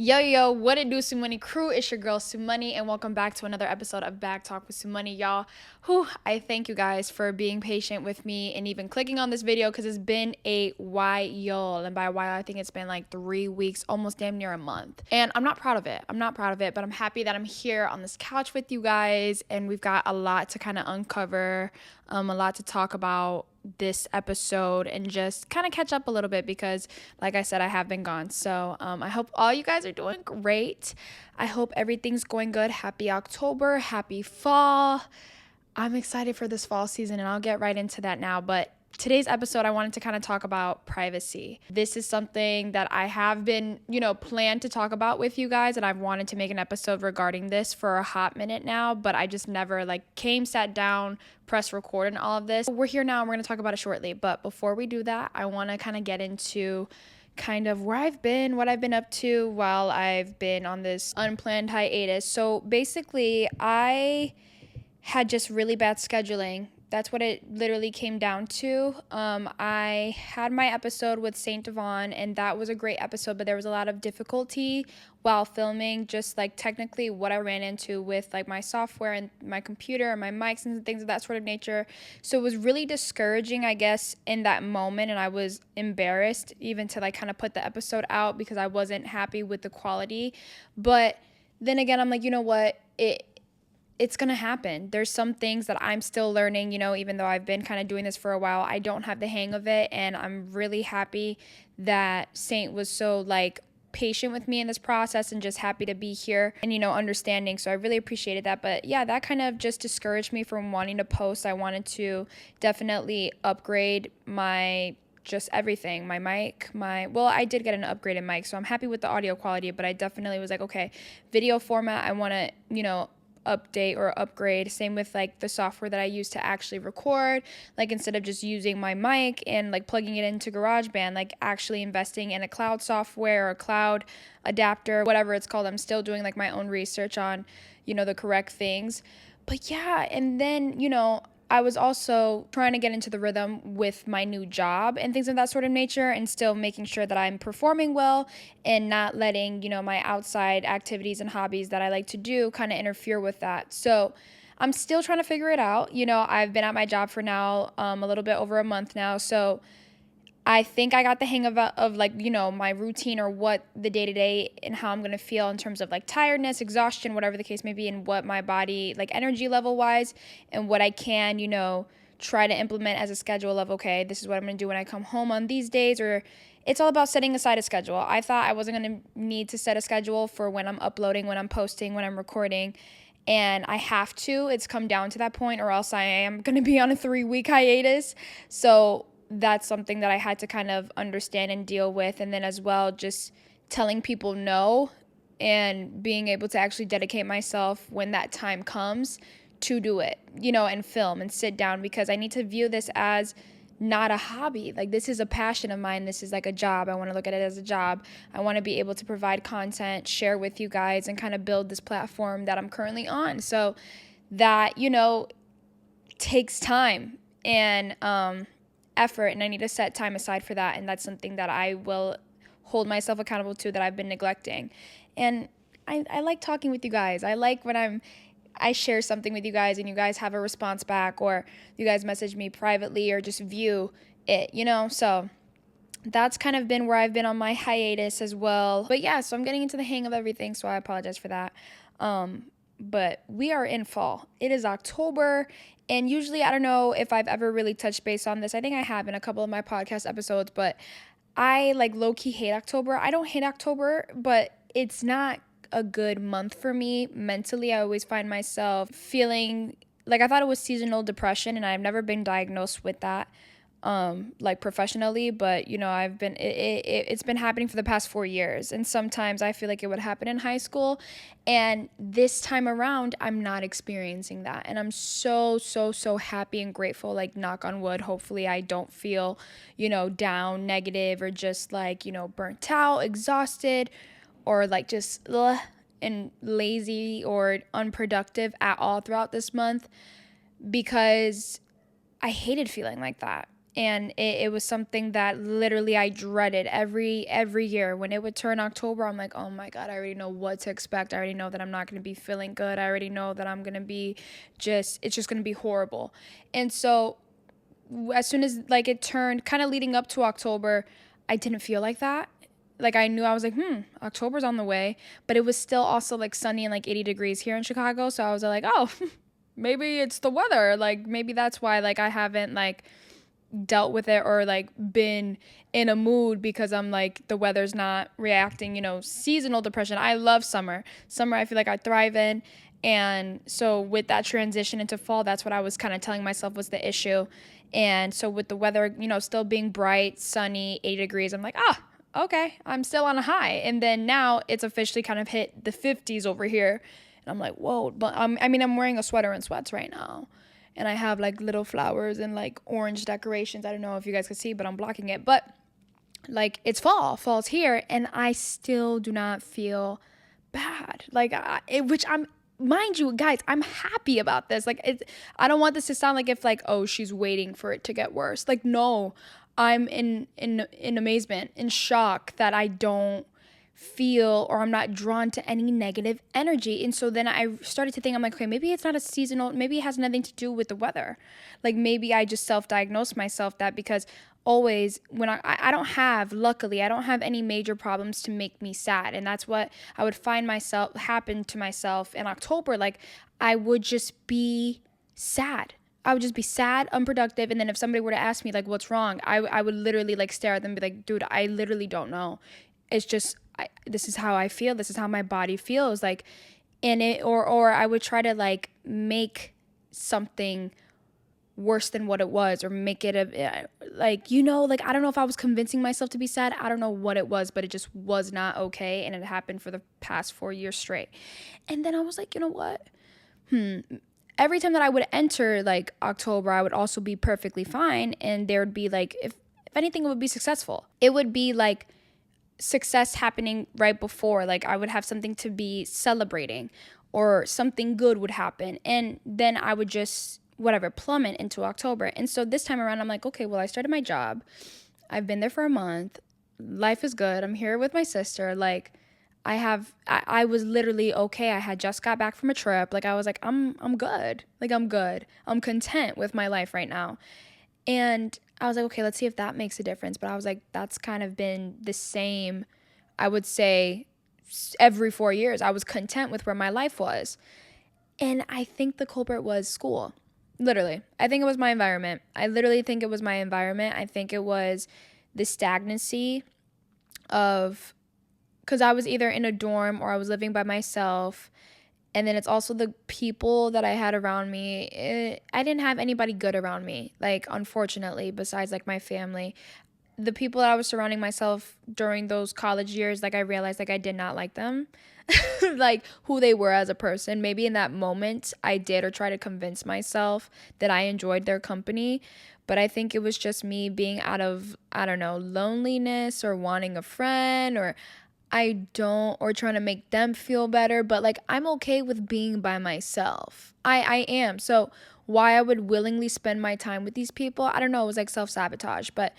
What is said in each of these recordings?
Yo, what it do, Sumani crew? It's your girl Sumani, and welcome back to another episode of Bag Talk with Sumani, y'all. I thank you guys for being patient with me and even clicking on this video because it's been a while, and by a while I think it's been like 3 weeks, almost damn near a month. And I'm not proud of it. But I'm happy that I'm here on this couch with you guys, and we've got a lot to kind of uncover, a lot to talk about this episode and just kind of catch up a little bit because like I said, I have been gone. So I hope all you guys are doing great. I hope everything's going good. Happy October, happy fall. I'm excited for this fall season and I'll get right into that now. But today's episode, I wanted to kind of talk about privacy. This is something that I have been, planned to talk about with you guys, and I've wanted to make an episode regarding this for a hot minute now, but I just never sat down, press record and all of this. We're here now and we're going to talk about it shortly. But before we do that, I want to kind of get into kind of where I've been, what I've been up to while I've been on this unplanned hiatus. So basically, I had just really bad scheduling. That's what it literally came down to. I had my episode with Saint Devon, and that was a great episode, but there was a lot of difficulty while filming, just technically what I ran into with my software and my computer and my mics and things of that sort of nature. So it was really discouraging, I guess, in that moment, and I was embarrassed even to kind of put the episode out because I wasn't happy with the quality. But then again, I'm like, you know what? It's going to happen. There's some things that I'm still learning, even though I've been kind of doing this for a while. I don't have the hang of it, and I'm really happy that Saint was so patient with me in this process and just happy to be here and understanding. So I really appreciated that. But yeah, that kind of just discouraged me from wanting to post. I wanted to definitely upgrade my just everything, my mic, I did get an upgraded mic, so I'm happy with the audio quality, but I definitely was like, okay, video format, I want to, update or upgrade. Same with the software that I use to actually record, instead of just using my mic and plugging it into GarageBand, actually investing in a cloud software or a cloud adapter, whatever it's called. I'm still doing my own research on the correct things. But yeah, and then I was also trying to get into the rhythm with my new job and things of that sort of nature, and still making sure that I'm performing well and not letting, my outside activities and hobbies that I like to do kind of interfere with that. So I'm still trying to figure it out. I've been at my job for now a little bit over a month now. So I think I got the hang of my routine or what the day-to-day and how I'm going to feel in terms of tiredness, exhaustion, whatever the case may be, and what my body, energy level wise, and what I can, try to implement as a schedule of, okay, this is what I'm going to do when I come home on these days. Or it's all about setting aside a schedule. I thought I wasn't going to need to set a schedule for when I'm uploading, when I'm posting, when I'm recording. And I have to. It's come down to that point, or else I am going to be on a 3-week hiatus. So that's something that I had to kind of understand and deal with. And then as well, just telling people no and being able to actually dedicate myself when that time comes to do it, and film and sit down, because I need to view this as not a hobby. This is a passion of mine. This is a job. I want to look at it as a job. I want to be able to provide content, share with you guys, and kind of build this platform that I'm currently on. So that, takes time and, effort, and I need to set time aside for that, and that's something that I will hold myself accountable to, that I've been neglecting. And I like talking with you guys. I like when I share something with you guys and you guys have a response back, or you guys message me privately or just view it, so that's kind of been where I've been on my hiatus as well. But yeah, so I'm getting into the hang of everything, so I apologize for that. But we are in fall. It is October, and usually, I don't know if I've ever really touched base on this. I think I have in a couple of my podcast episodes, but I low-key hate October. I don't hate October, but it's not a good month for me mentally. I always find myself feeling I thought it was seasonal depression, and I've never been diagnosed with that professionally, but I've been it's been happening for the past 4 years, and sometimes I feel like it would happen in high school, and this time around I'm not experiencing that, and I'm so happy and grateful. Knock on wood, hopefully I don't feel down, negative, or just burnt out, exhausted, or just and lazy or unproductive at all throughout this month, because I hated feeling like that. And it was something that literally I dreaded every year. When it would turn October, I'm like, oh my God, I already know what to expect. I already know that I'm not going to be feeling good. I already know that I'm going to be it's just going to be horrible. And so as soon as like it turned kind of leading up to October, I didn't feel like that. Like I knew I was like, October's on the way, but it was still also like sunny and like 80 degrees here in Chicago. So I was like, oh, maybe it's the weather. Like maybe that's why like I haven't like dealt with it or like been in a mood because I'm like the weather's not reacting, seasonal depression. I love summer. Summer I feel like I thrive in. And so with that transition into fall, that's what I was kind of telling myself was the issue. And so with the weather, still being bright, sunny, 80 degrees, I'm like, okay, I'm still on a high. And then now it's officially kind of hit the 50s over here. And I'm like, whoa, but I'm wearing a sweater and sweats right now. And I have like little flowers and like orange decorations. I don't know if you guys can see, but I'm blocking it. But like it's fall's here, and I still do not feel bad. Like which I'm, mind you, guys, I'm happy about this. Like I don't want this to sound like if like, oh, she's waiting for it to get worse. Like no, I'm in amazement, in shock that I don't feel or I'm not drawn to any negative energy. And so then I started to think, I'm like, okay, maybe it's not a seasonal, maybe it has nothing to do with the weather. Like maybe I just self-diagnosed myself that because always when I don't have, luckily, I don't have any major problems to make me sad. And that's what I would find myself happen to myself in October. Like I would just be sad. I would just be sad, unproductive. And then if somebody were to ask me like, what's wrong? I would literally like stare at them and be like, dude, I literally don't know. It's just, this is how I feel. This is how my body feels. Like, and it, or I would try to like make something worse than what it was, or make it like, like, I don't know if I was convincing myself to be sad. I don't know what it was, but it just was not okay. And it happened for the past 4 years straight. And then I was like, you know what? Every time that I would enter like October, I would also be perfectly fine. And there would be like, if anything, it would be successful. It would be like success happening right before, like I would have something to be celebrating or something good would happen, and then I would just whatever plummet into October. And so this time around I'm like, okay, well, I started my job, I've been there for a month, life is good, I'm here with my sister, like I was literally okay. I had just got back from a trip. Like I was like, I'm good. Like I'm good. I'm content with my life right now. And I was like, okay, let's see if that makes a difference. But I was like, that's kind of been the same, I would say, every 4 years. I was content with where my life was. And I think the culprit was school. Literally. I think it was my environment. I literally think it was my environment. I think it was the stagnancy of, because I was either in a dorm or I was living by myself. And then it's also the people that I had around me. I didn't have anybody good around me, like, unfortunately, besides, like, my family. The people that I was surrounding myself during those college years, like, I realized, like, I did not like them, like, who they were as a person. Maybe in that moment I did, or try to convince myself that I enjoyed their company. But I think it was just me being out of, I don't know, loneliness or wanting a friend, or trying to make them feel better, but like I'm okay with being by myself. I am. So why I would willingly spend my time with these people, I don't know, it was like self-sabotage. But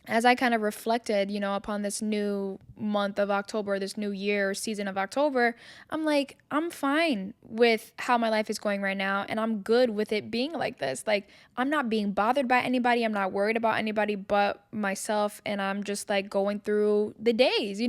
as I kind of reflected, upon this new month of October, this new year or season of October, I'm like, I'm fine with how my life is going right now. And I'm good with it being like this. Like, I'm not being bothered by anybody. I'm not worried about anybody but myself. And I'm just like going through the days.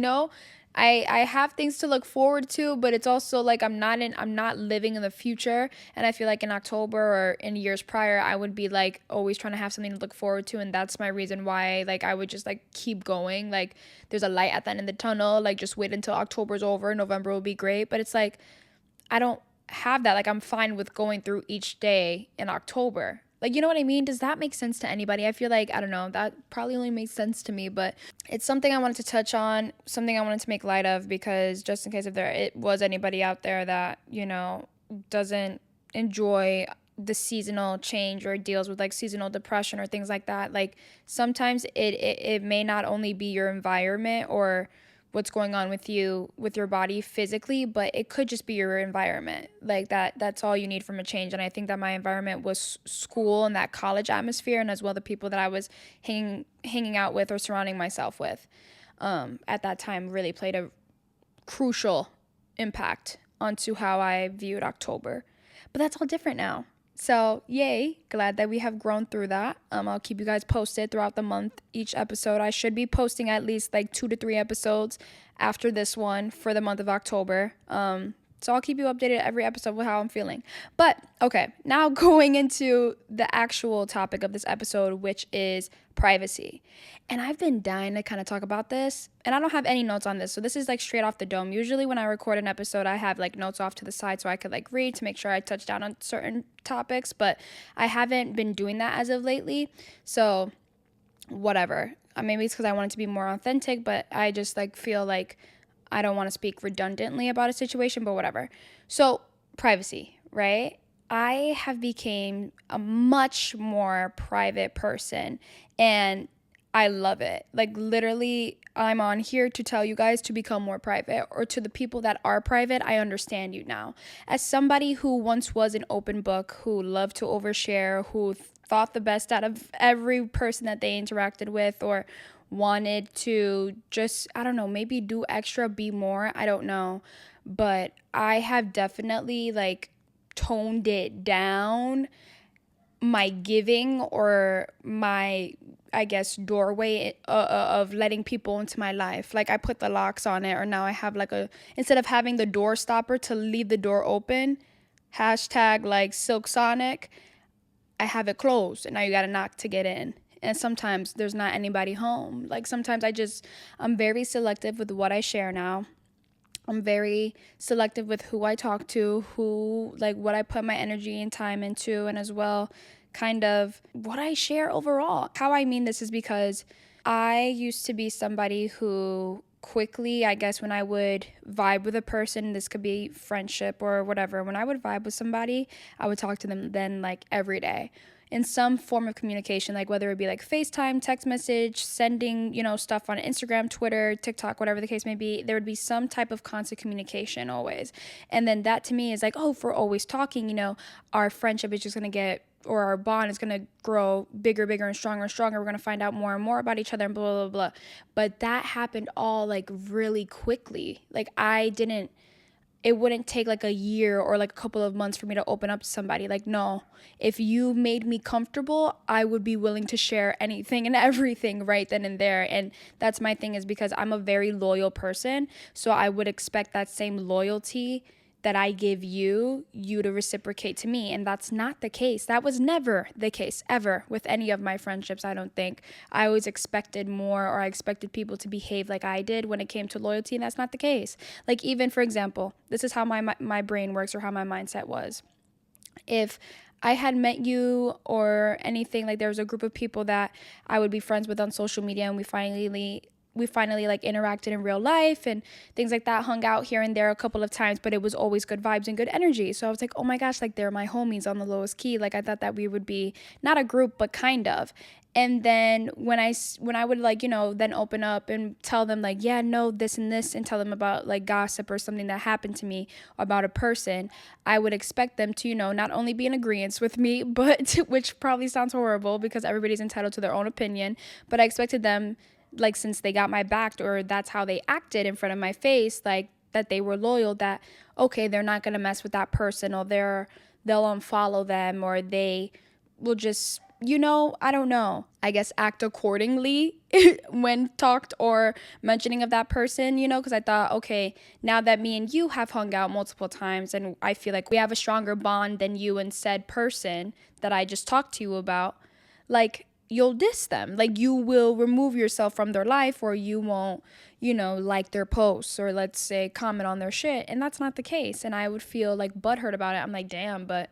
I have things to look forward to, but it's also like I'm not living in the future. And I feel like in October or in years prior, I would be like always trying to have something to look forward to. And that's my reason why like I would just like keep going. Like there's a light at the end of the tunnel. Like just wait until October's over. November will be great. But it's like I don't have that. Like I'm fine with going through each day in October. Like, you know what I mean? Does that make sense to anybody? I feel like, I don't know, that probably only makes sense to me, but it's something I wanted to touch on, something I wanted to make light of, because just in case if it was anybody out there that, doesn't enjoy the seasonal change or deals with like seasonal depression or things like that. Like sometimes it may not only be your environment or what's going on with you, with your body physically, but it could just be your environment. Like that's all you need from a change. And I think that my environment was school and that college atmosphere, and as well the people that I was hanging out with or surrounding myself with at that time really played a crucial impact onto how I viewed October. But that's all different now. So, yay, glad that we have grown through that. I'll keep you guys posted throughout the month. Each episode, I should be posting at least like 2 to 3 episodes after this one for the month of October. So I'll keep you updated every episode with how I'm feeling. But okay, now going into the actual topic of this episode, which is privacy. And I've been dying to kind of talk about this, and I don't have any notes on this. So this is like straight off the dome. Usually when I record an episode, I have like notes off to the side so I could like read to make sure I touch down on certain topics, but I haven't been doing that as of lately. So whatever. Maybe it's because I want it to be more authentic, but I just like feel like I don't want to speak redundantly about a situation, but whatever. So privacy, right? I have become a much more private person, and I love it. Like literally, I'm on here to tell you guys to become more private, or to the people that are private, I understand you now. As somebody who once was an open book, who loved to overshare, who thought the best out of every person that they interacted with, or wanted to just, I don't know, maybe do extra, be more, I don't know. But I have definitely like toned it down, my giving, or my, I guess, doorway of letting people into my life. Like I put the locks on it, or now I have like instead of having the door stopper to leave the door open, hashtag like Silk Sonic, I have it closed, and now you gotta knock to get in. And sometimes there's not anybody home. Like sometimes I'm very selective with what I share now. I'm very selective with who I talk to, like what I put my energy and time into, and as well kind of what I share overall. How I mean this is because I used to be somebody who quickly, I guess, when I would vibe with a person, this could be friendship or whatever, when I would vibe with somebody, I would talk to them then like every day in some form of communication, like whether it be like FaceTime, text message, sending, stuff on Instagram, Twitter, TikTok, whatever the case may be, there would be some type of constant communication always. And then that to me is like, oh, if we're always talking, our friendship is just going to get, or our bond is going to grow bigger and stronger. We're going to find out more and more about each other and blah, blah, blah. But that happened all like really quickly. Like it wouldn't take like a year or like a couple of months for me to open up to somebody. Like, no, if you made me comfortable, I would be willing to share anything and everything right then and there. And that's my thing, is because I'm a very loyal person. So I would expect that same loyalty that I give you to reciprocate to me. And that's not the case. That was never the case ever with any of my friendships, I don't think. I always expected more, or I expected people to behave like I did when it came to loyalty, and that's not the case. Like even, for example, this is how my brain works, or how my mindset was. If I had met you or anything, like there was a group of people that I would be friends with on social media, and we finally like interacted in real life and things like that, hung out here and there a couple of times, but it was always good vibes and good energy. So I was like, oh my gosh, like they're my homies on the lowest key. Like I thought that we would be not a group, but kind of. And then when I would like, then open up and tell them like, yeah, no, this and this, and tell them about like gossip or something that happened to me about a person, I would expect them to, not only be in agreement with me, but which probably sounds horrible because everybody's entitled to their own opinion, but I expected them, like, since they got my back, or that's how they acted in front of my face, like that they were loyal, that okay, they're not gonna mess with that person, or they'll unfollow them, or they will just, I don't know, I guess act accordingly when talked or mentioning of that person, because I thought, okay, now that me and you have hung out multiple times and I feel like we have a stronger bond than you and said person that I just talked to you about, like, you'll diss them. Like you will remove yourself from their life, or you won't, like their posts, or let's say comment on their shit. And that's not the case. And I would feel like butthurt about it. I'm like, damn, but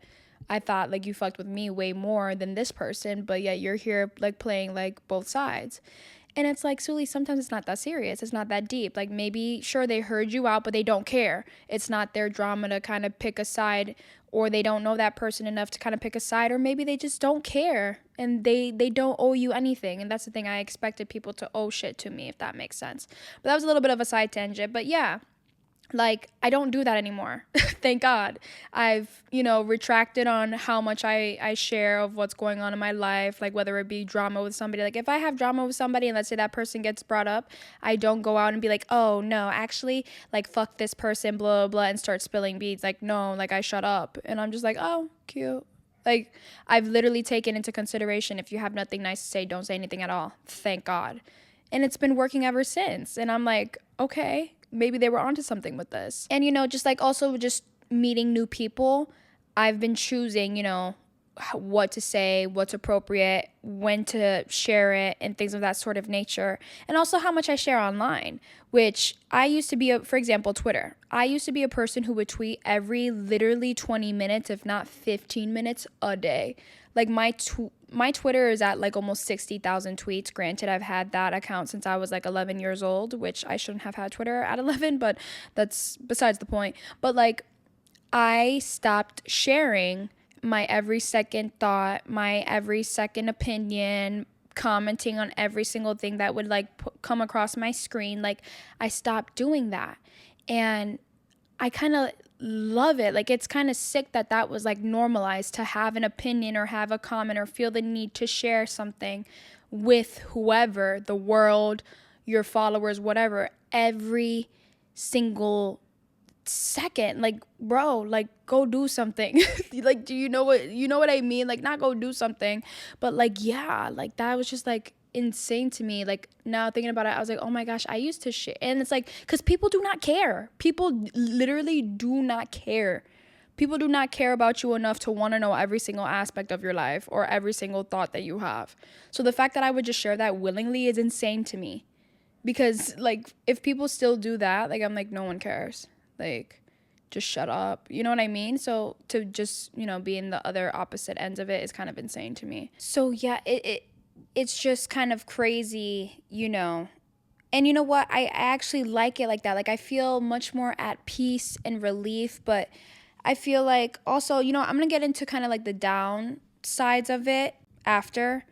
I thought like you fucked with me way more than this person, but yet you're here like playing like both sides. And it's like, Sully, sometimes it's not that serious. It's not that deep. Like, maybe, sure, they heard you out, but they don't care. It's not their drama to kind of pick a side, or they don't know that person enough to kind of pick a side, or maybe they just don't care and they don't owe you anything. And that's the thing. I expected people to owe shit to me, if that makes sense. But that was a little bit of a side tangent. But yeah, like, I don't do that anymore. Thank God. I've, retracted on how much I share of what's going on in my life, like whether it be drama with somebody. Like, if I have drama with somebody and let's say that person gets brought up, I don't go out and be like, oh no, actually, like, fuck this person, blah, blah, blah, and start spilling beads. Like, no, like, I shut up. And I'm just like, oh, cute. Like, I've literally taken into consideration, if you have nothing nice to say, don't say anything at all. Thank God. And it's been working ever since. And I'm like, okay, maybe they were onto something with this. And, just like also just meeting new people, I've been choosing, what to say, what's appropriate, when to share it, and things of that sort of nature. And also how much I share online, which I used to be, for example, Twitter. I used to be a person who would tweet every literally 20 minutes, if not 15 minutes a day. Like, my Twitter is at like almost 60,000 tweets. Granted, I've had that account since I was like 11 years old, which I shouldn't have had Twitter at 11, but that's besides the point. But like, I stopped sharing my every second thought, my every second opinion, commenting on every single thing that would like come across my screen. Like, I stopped doing that. And I kind of love it. Like, it's kind of sick that was like normalized to have an opinion or have a comment or feel the need to share something with whoever, the world, your followers, whatever, every single second. Like, bro, like, go do something. Like, do you know what I mean? Like, not go do something, but like, yeah, like, that was just like insane to me. Like, now thinking about it, I was like, oh my gosh, I used to share. And it's like, because people do not care. People literally do not care. People do not care about you enough to want to know every single aspect of your life or every single thought that you have. So the fact that I would just share that willingly is insane to me. Because like, if people still do that, like, I'm like, no one cares. Like, just shut up. You know what I mean? So to just, be in the other opposite ends of it is kind of insane to me. So yeah, it's just kind of crazy, And you know what? I actually like it like that. Like, I feel much more at peace and relief, but I feel like also, I'm going to get into kind of like the down sides of it after.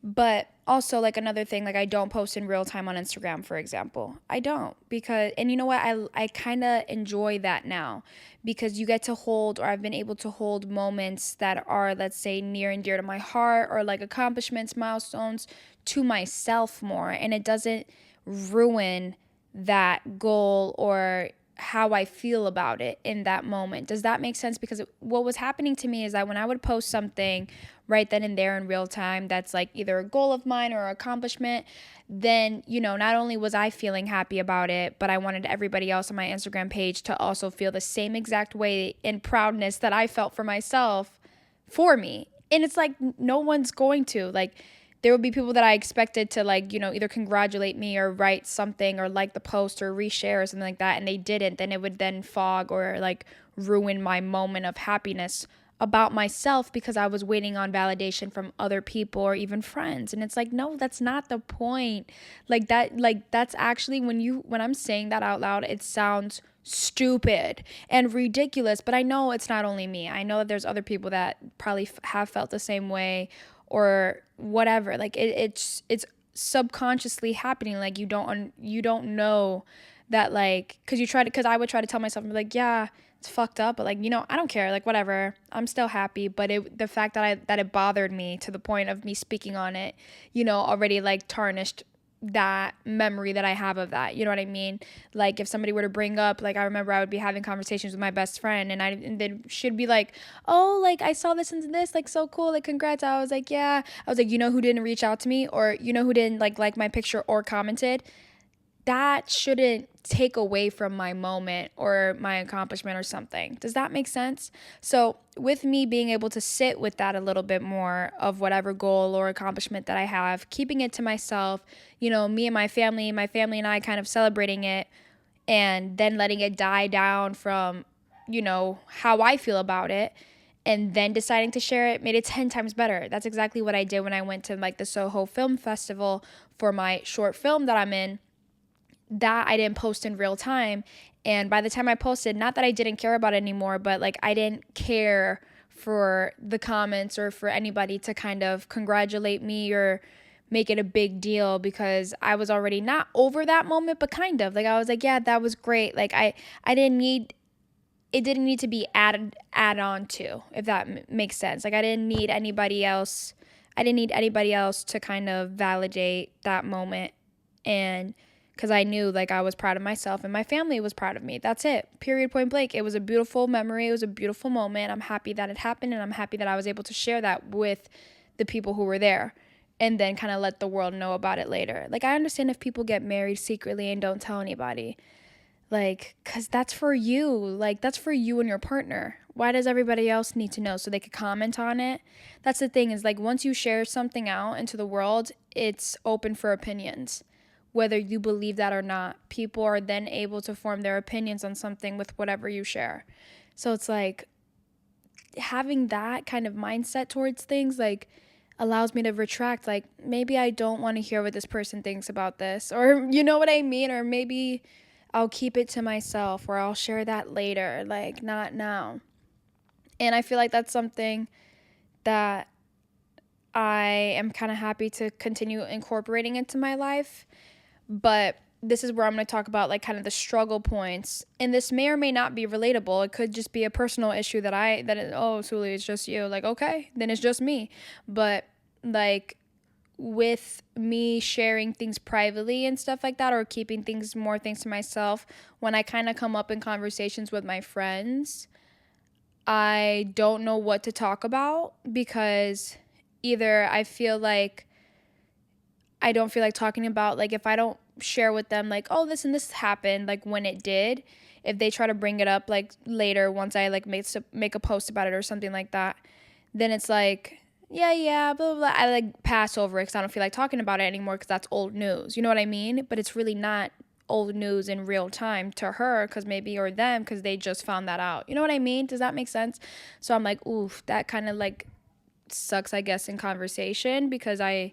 But also, like, another thing, like, I don't post in real time on Instagram, for example. I don't, because, and you know what? I kind of enjoy that now, because you get to hold, or I've been able to hold moments that are, let's say, near and dear to my heart, or like accomplishments, milestones, to myself more. And it doesn't ruin that goal or how I feel about it in that moment. Does that make sense? Because what was happening to me is that when I would post something right then and there in real time that's like either a goal of mine or accomplishment, then, not only was I feeling happy about it, but I wanted everybody else on my Instagram page to also feel the same exact way in proudness that I felt for myself for me. And it's like, no one's going to. Like, there would be people that I expected to, like, either congratulate me or write something or like the post or reshare or something like that, and they didn't. Then it would then fog or like ruin my moment of happiness about myself because I was waiting on validation from other people or even friends. And it's like, no, that's not the point. Like, that's actually, when I'm saying that out loud, it sounds stupid and ridiculous, but I know it's not only me. I know that there's other people that probably have felt the same way or whatever. Like, it's subconsciously happening. Like, you don't know that, like, because I would try to tell myself, and be like, yeah, it's fucked up, but like, I don't care, like, whatever, I'm still happy. But the fact that it bothered me to the point of me speaking on it, already like tarnished that memory that I have of that. You know what I mean? Like, if somebody were to bring up, like, I remember I would be having conversations with my best friend, and then she'd be like, oh, like, I saw this and this, like, so cool, like, congrats. I was like, yeah. I was like, who didn't reach out to me, or who didn't like my picture or commented? That shouldn't take away from my moment or my accomplishment or something. Does that make sense? So with me being able to sit with that a little bit more of whatever goal or accomplishment that I have, keeping it to myself, me and my family and I kind of celebrating it, and then letting it die down from, how I feel about it, and then deciding to share it, made it 10 times better. That's exactly what I did when I went to like the Soho Film Festival for my short film that I'm in, that I didn't post in real time. And by the time I posted, not that I didn't care about it anymore, but like I didn't care for the comments or for anybody to kind of congratulate me or make it a big deal, because I was already not over that moment, but kind of like I was like, yeah, that was great. Like I didn't need, it didn't need to be added on to, if that makes sense. Like I didn't need anybody else. I didn't need anybody else to kind of validate that moment. And because I knew like I was proud of myself and my family was proud of me. That's it. Period, point blank. It was a beautiful memory. It was a beautiful moment. I'm happy that it happened, and I'm happy that I was able to share that with the people who were there, and then kind of let the world know about it later. Like I understand if people get married secretly and don't tell anybody. Like, because that's for you. Like, that's for you and your partner. Why does everybody else need to know so they could comment on it? That's the thing, is like once you share something out into the world, it's open for opinions. Whether you believe that or not, people are then able to form their opinions on something with whatever you share. So it's like having that kind of mindset towards things like allows me to retract. Like maybe I don't want to hear what this person thinks about this, or you know what I mean? Or maybe I'll keep it to myself, or I'll share that later, like not now. And I feel like that's something that I am kind of happy to continue incorporating into my life. But this is where I'm going to talk about like kind of the struggle points. And this may or may not be relatable. It could just be a personal issue oh, Suli, it's just you. Like, okay, then it's just me. But like with me sharing things privately and stuff like that, or keeping more things to myself, when I kind of come up in conversations with my friends, I don't know what to talk about, because either I feel like I don't feel like talking about, like if I don't share with them like, oh, this and this happened, like when it did, if they try to bring it up like later once I like make a post about it or something like that, then it's like, yeah, blah, blah, blah. I like pass over it because I don't feel like talking about it anymore, because that's old news. You know what I mean? But it's really not old news in real time to her, because maybe, or them, because they just found that out. You know what I mean? Does that make sense? So I'm like, oof, that kind of like sucks, I guess, in conversation, because I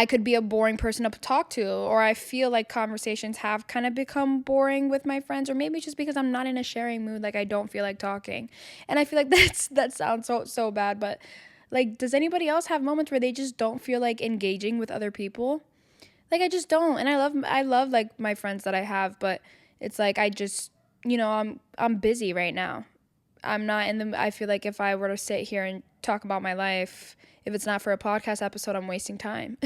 could be a boring person to talk to, or I feel like conversations have kind of become boring with my friends, or maybe just because I'm not in a sharing mood, like I don't feel like talking. And I feel like that sounds so bad, but like, does anybody else have moments where they just don't feel like engaging with other people? Like I just don't. And I love like my friends that I have, but it's like I just, I'm busy right now. I'm not in the, I feel like if I were to sit here and talk about my life, if it's not for a podcast episode, I'm wasting time.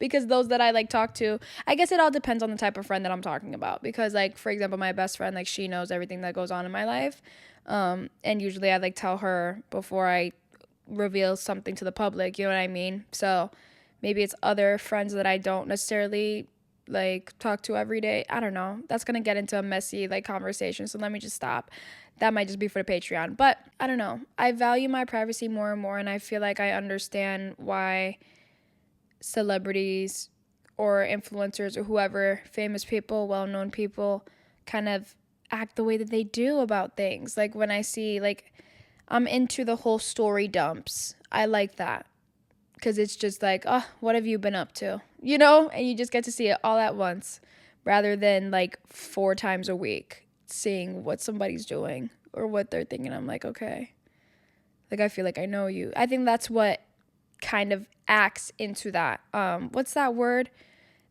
Because those that I like talk to, I guess it all depends on the type of friend that I'm talking about. Because like, for example, my best friend, like she knows everything that goes on in my life. And usually I like tell her before I reveal something to the public, you know what I mean? So maybe it's other friends that I don't necessarily like talk to every day. I don't know. That's going to get into a messy like conversation. So let me just stop. That might just be for the Patreon. But I don't know. I value my privacy more and more, and I feel like I understand why celebrities or influencers or whoever, famous people, well-known people, kind of act the way that they do about things. Like when I see, like, I'm into the whole story dumps. I like that. Because it's just like, oh, what have you been up to? You know? And you just get to see it all at once, rather than like 4 times a week seeing what somebody's doing or what they're thinking. I'm like, okay. Like, I feel like I know you. I think that's what kind of acts into that. What's that word?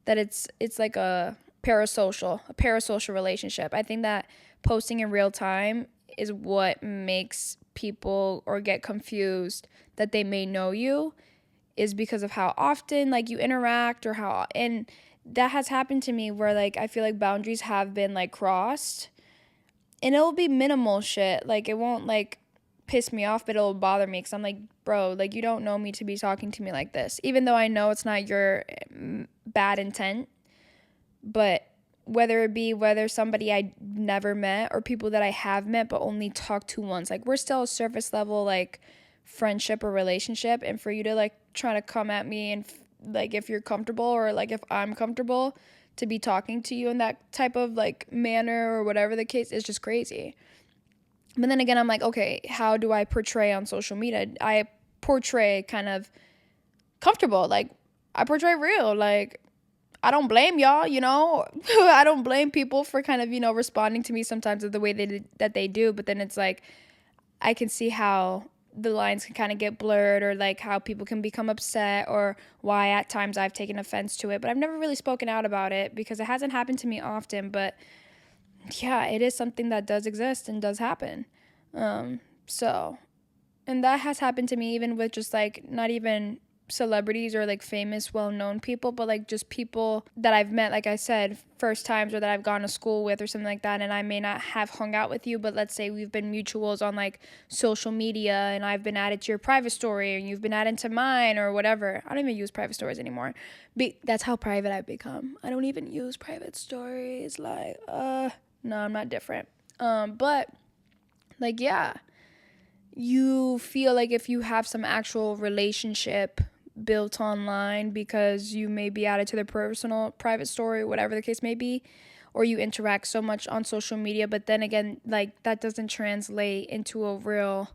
That it's like a parasocial relationship. I think that posting in real time is what makes people or get confused that they may know you, is because of how often like you interact, or how, and that has happened to me where like I feel like boundaries have been like crossed, and it'll be minimal shit, like it won't like piss me off, but it'll bother me because I'm like, bro, like you don't know me to be talking to me like this, even though I know it's not your bad intent. But whether somebody I never met or people that I have met but only talked to once, like we're still a surface level like friendship or relationship, and for you to like try to come at me and like if you're comfortable, or like if I'm comfortable to be talking to you in that type of like manner or whatever the case is, just crazy. But then again, I'm like, okay, how do I portray on social media? I portray kind of comfortable, like I portray real. Like, I don't blame y'all, I don't blame people for kind of, responding to me sometimes of the way that they do. But then it's like, I can see how the lines can kind of get blurred, or like how people can become upset, or why at times I've taken offense to it. But I've never really spoken out about it because it hasn't happened to me often. But yeah, it is something that does exist and does happen. So, and that has happened to me even with just like not even celebrities or like famous well-known people, but like just people that I've met, like I said, first times, or that I've gone to school with or something like that, and I may not have hung out with you, but let's say we've been mutuals on like social media, and I've been added to your private story and you've been added to mine or whatever. I don't even use private stories anymore. That's how private I've become. I don't even use private stories. Like, no, I'm not different. But like, yeah, you feel like if you have some actual relationship built online because you may be added to their personal private story, whatever the case may be, or you interact so much on social media, but then again, like, that doesn't translate into a real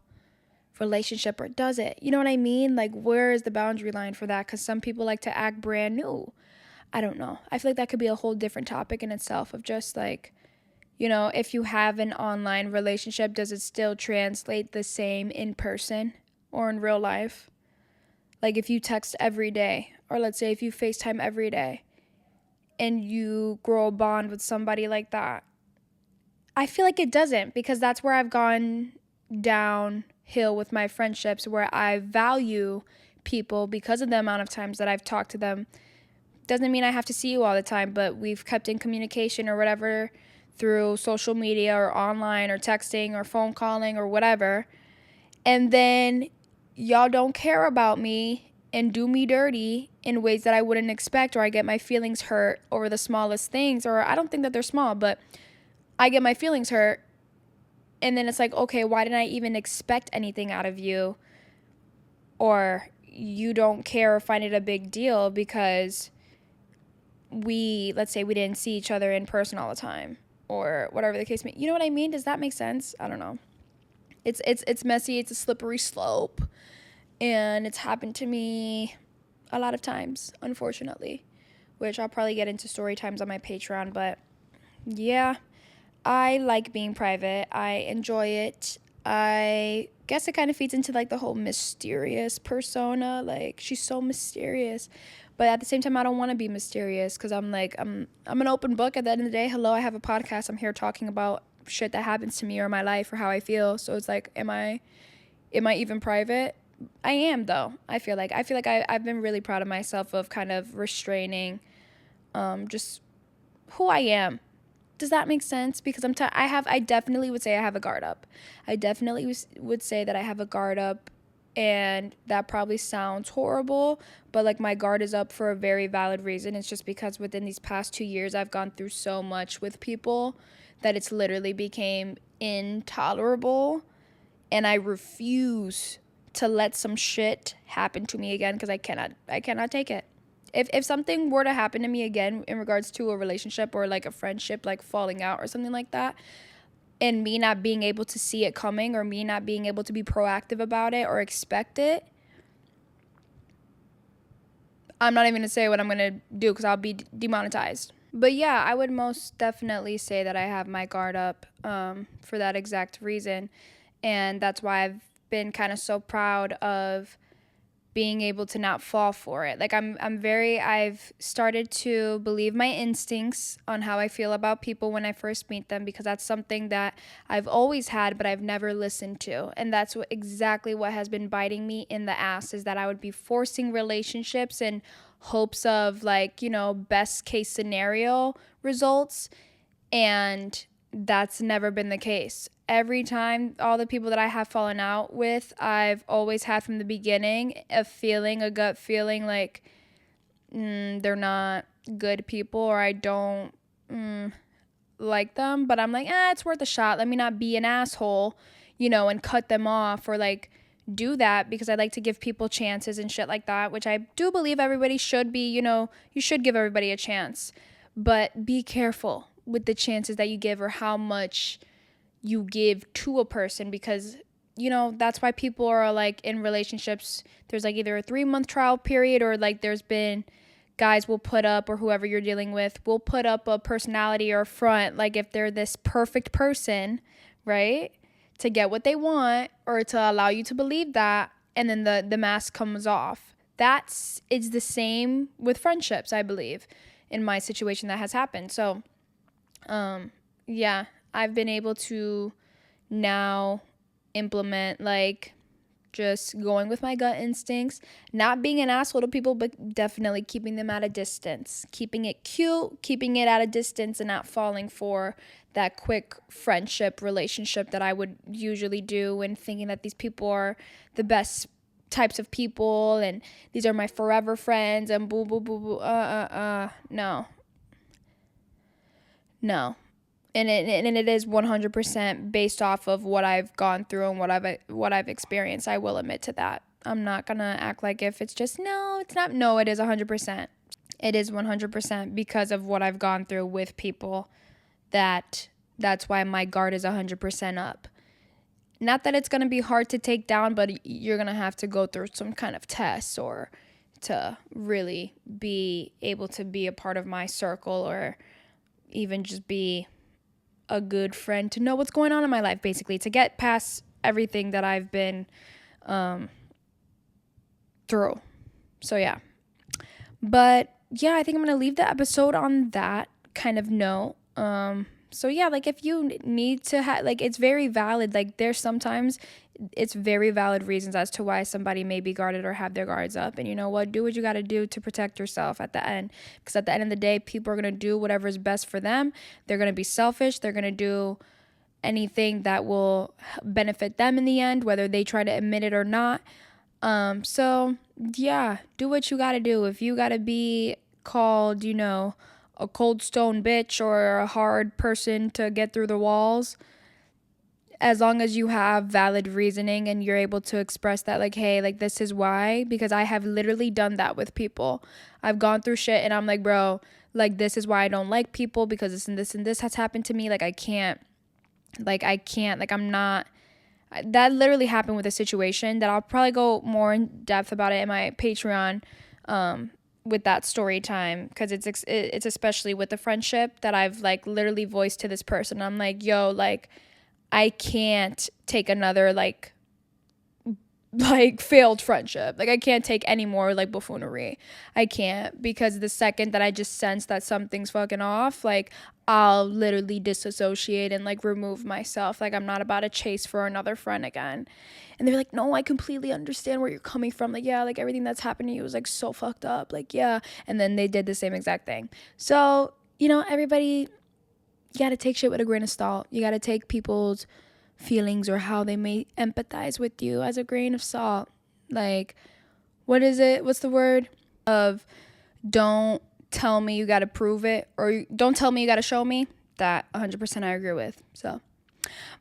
relationship, or does it? You know what I mean? Like, where is the boundary line for that? Because some people like to act brand new. I don't know. I feel like that could be a whole different topic in itself, of just like, if you have an online relationship, does it still translate the same in person or in real life? Like, if you text every day, or let's say if you FaceTime every day, and you grow a bond with somebody like that, I feel like it doesn't, because that's where I've gone downhill with my friendships, where I value people because of the amount of times that I've talked to them. Doesn't mean I have to see you all the time, but we've kept in communication or whatever through social media or online or texting or phone calling or whatever. And then y'all don't care about me and do me dirty in ways that I wouldn't expect, or I get my feelings hurt over the smallest things, or I don't think that they're small, but I get my feelings hurt. And then it's like, okay, why didn't I even expect anything out of you? Or you don't care or find it a big deal because let's say we didn't see each other in person all the time, or whatever the case may be. You know what I mean? Does that make sense? I don't know. It's messy. It's a slippery slope, and it's happened to me a lot of times, unfortunately, which I'll probably get into story times on my Patreon. But yeah, I like being private. I enjoy it. I guess it kind of feeds into like the whole mysterious persona. Like, she's so mysterious. But at the same time, I don't want to be mysterious, because I'm like, I'm an open book at the end of the day. Hello, I have a podcast. I'm here talking about shit that happens to me or my life or how I feel. So it's like, am I even private? I am, though. I feel like I've been really proud of myself of kind of restraining just who I am. Does that make sense? Because I definitely would say I have a guard up. I definitely would say that I have a guard up, and that probably sounds horrible, but like, my guard is up for a very valid reason. It's just because within these past 2 years, I've gone through so much with people that it's literally became intolerable, and I refuse to let some shit happen to me again, because I cannot take it. If something were to happen to me again in regards to a relationship or like a friendship, like falling out or something like that, and me not being able to see it coming, or me not being able to be proactive about it or expect it, I'm not even going to say what I'm going to do, because I'll be demonetized. But yeah, I would most definitely say that I have my guard up for that exact reason. And that's why I've been kind of so proud of being able to not fall for it. Like, I've started to believe my instincts on how I feel about people when I first meet them, because that's something that I've always had, but I've never listened to. And that's exactly what has been biting me in the ass, is that I would be forcing relationships in hopes of, like, best case scenario results. And that's never been the case. Every time, all the people that I have fallen out with, I've always had from the beginning a gut feeling like they're not good people, or I don't like them. But I'm like, it's worth a shot. Let me not be an asshole, and cut them off, or like do that, because I like to give people chances and shit like that, which I do believe everybody should be. You should give everybody a chance, but be careful with the chances that you give, or how much you give to a person, because that's why people are like in relationships. There's like either a 3-month trial period, or like there's been guys will put up, or whoever you're dealing with will put up a personality or a front, like if they're this perfect person, right? To get what they want, or to allow you to believe that, and then the mask comes off. It's the same with friendships, I believe, in my situation that has happened. So, yeah, I've been able to now implement like just going with my gut instincts, not being an asshole to people, but definitely keeping them at a distance, keeping it cute, keeping it at a distance, and not falling for that quick friendship relationship that I would usually do, and thinking that these people are the best types of people and these are my forever friends and boo boo boo boo. No. And it is 100% based off of what I've gone through and what I've experienced. I will admit to that. I'm not gonna act like if it's just no, it's not. No, it is 100%. It is 100% because of what I've gone through with people. That's why my guard is 100% up. Not that it's gonna be hard to take down, but you're gonna have to go through some kind of tests or to really be able to be a part of my circle, or even just be a good friend to know what's going on in my life, basically, to get past everything that I've been through. So yeah. But yeah, I think I'm gonna leave the episode on that kind of note. So yeah, like if you need to like, it's very valid. Like there's sometimes it's very valid reasons as to why somebody may be guarded or have their guards up. And you know what? Do what you got to do to protect yourself at the end. Because at the end of the day, people are going to do whatever is best for them. They're going to be selfish. They're going to do anything that will benefit them in the end, whether they try to admit it or not. So yeah, do what you got to do. If you got to be called, a cold stone bitch or a hard person to get through the walls, as long as you have valid reasoning and you're able to express that, like, hey, like, this is why, because I have literally done that with people. I've gone through shit and I'm like, bro, like, this is why I don't like people, because this and this has happened to me. Like, I can't, like, I'm not. That literally happened with a situation that I'll probably go more in depth about it in my Patreon, with that story time, because it's especially with the friendship that I've like literally voiced to this person. I'm like, yo, like, I can't take another like failed friendship. Like I can't take any more like buffoonery. I can't, because the second that I just sense that something's fucking off, like I'll literally disassociate and like remove myself. Like I'm not about to chase for another friend again. And they're like, no, I completely understand where you're coming from. Like, yeah, like everything that's happened to you was like so fucked up. Like, yeah. And then they did the same exact thing. So, everybody, you got to take shit with a grain of salt. You got to take people's feelings or how they may empathize with you as a grain of salt. Like, what is it? What's the word? Of don't tell me you got to prove it, or don't tell me you got to show me. That 100% I agree with. So,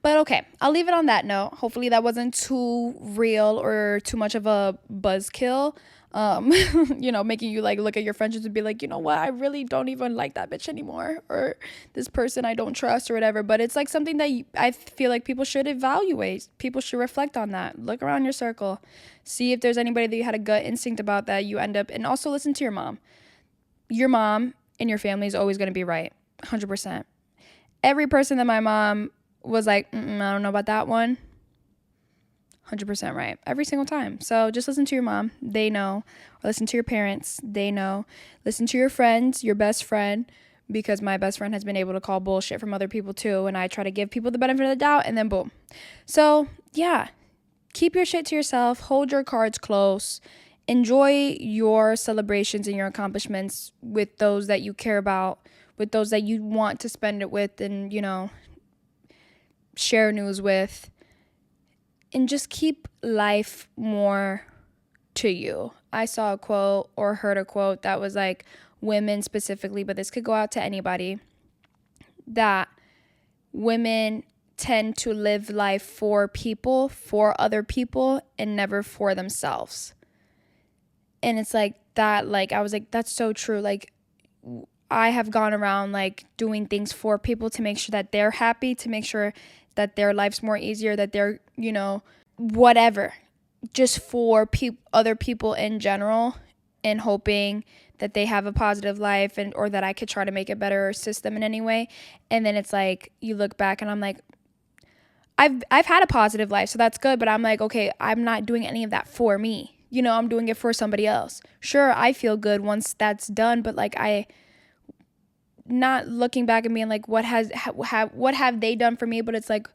but okay, I'll leave it on that note. Hopefully that wasn't too real or too much of a buzzkill. Making you like look at your friendships and be like, you know what, I really don't even like that bitch anymore, or this person I don't trust, or whatever. But it's like something that I feel like people should evaluate. People should reflect on that. Look around your circle, see if there's anybody that you had a gut instinct about that you end up, and also listen to your mom. Your mom in your family is always going to be right, 100%. Every person that my mom was like, I don't know about that one, 100% right every single time. So just listen to your mom. They know. Or listen to your parents. They know. Listen to your friends, your best friend, because my best friend has been able to call bullshit from other people too. And I try to give people the benefit of the doubt, and then boom. So yeah, keep your shit to yourself. Hold your cards close. Enjoy your celebrations and your accomplishments with those that you care about, with those that you want to spend it with, and, share news with. And just keep life more to you. I saw a quote or heard a quote that was like, women specifically, but this could go out to anybody, that women tend to live life for people, for other people, and never for themselves. And it's like that, like, I was like, that's so true. Like, I have gone around like doing things for people to make sure that they're happy, to make sure that their life's more easier, that they're, whatever, just for other people in general, and hoping that they have a positive life, and or that I could try to make it better or assist them in any way. And then it's like you look back and I'm like, I've had a positive life, so that's good, but I'm like, okay, I'm not doing any of that for me. I'm doing it for somebody else. Sure, I feel good once that's done, but like I not looking back and being like, what have they done for me? But it's like,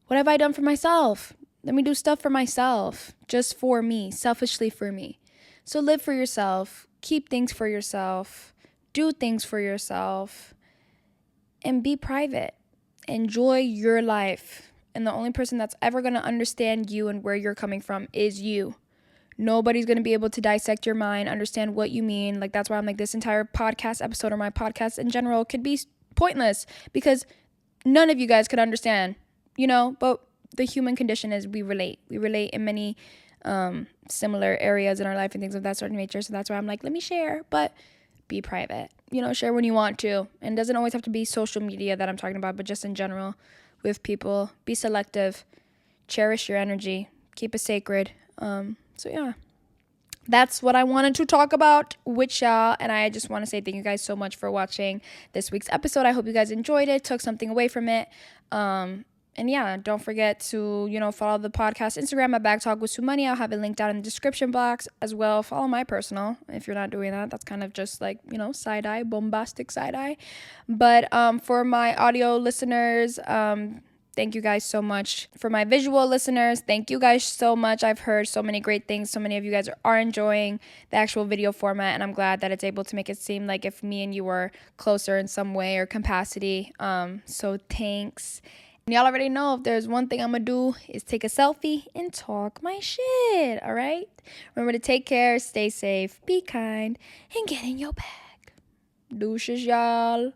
what have I done for myself? Let me do stuff for myself, just for me, selfishly for me. So live for yourself, keep things for yourself, do things for yourself, and be private. Enjoy your life. And the only person that's ever going to understand you and where you're coming from is you. Nobody's going to be able to dissect your mind, understand what you mean. Like, that's why I'm like, this entire podcast episode, or my podcast in general, could be pointless because none of you guys could understand, but the human condition is we relate in many similar areas in our life and things of that sort of nature. So that's why I'm like, let me share, but be private, share when you want to. And it doesn't always have to be social media that I'm talking about, but just in general with people. Be selective, cherish your energy, keep it sacred. So yeah, that's what I wanted to talk about with y'all. And I just want to say thank you guys so much for watching this week's episode. I hope you guys enjoyed it, took something away from it. And yeah, don't forget to, follow the podcast Instagram at Bag Talk with Sumani. I'll have it linked down in the description box as well. Follow my personal if you're not doing that. That's kind of just like, side eye, bombastic side eye. But for my audio listeners, thank you guys so much. For my visual listeners, thank you guys so much. I've heard so many great things. So many of you guys are enjoying the actual video format, and I'm glad that it's able to make it seem like if me and you were closer in some way or capacity. So thanks. And y'all already know, if there's one thing I'm going to do is take a selfie and talk my shit, all right? Remember to take care, stay safe, be kind, and get in your bag. Deuces, y'all.